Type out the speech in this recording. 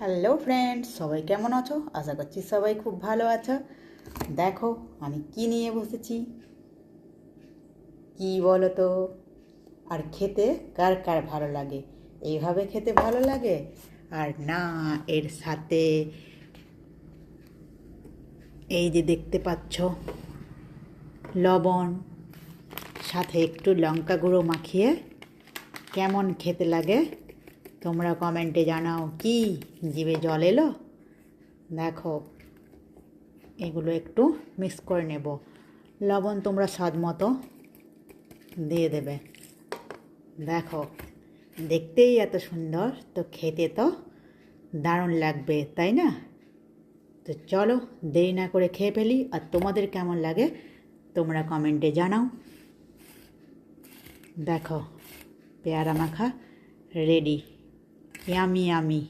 Hello friends, সবাই কেমন আছো? আশা করছি সবাই খুব ভালো আছো। দেখো আমি কি নিয়ে বসেছি, কি বলো তো? আর খেতে কার কার ভালো লাগে? এইভাবে খেতে ভালো লাগে, আর না এর সাথে এই যে দেখতে পাচ্ছ লবণ, সাথে একটু লঙ্কা গুঁড়ো মাখিয়ে কেমন খেতে লাগে তোমরা কমেন্টে জানাও। কি জিভে জল এলো? দেখো এগুলো একটু মিক্স করে নেব। লবণ তোমরা স্বাদ মতো দিয়ে দেবে। দেখো দেখতেই এত সুন্দর, তো খেতে তো দারুণ লাগবে, তাই না? তো চলো দেরি না করে খেয়ে ফেলি, আর তোমাদের কেমন লাগে তোমরা কমেন্টে জানাও। দেখো পেয়ারা মাখা রেডি, ইয়ামি ইয়ামি।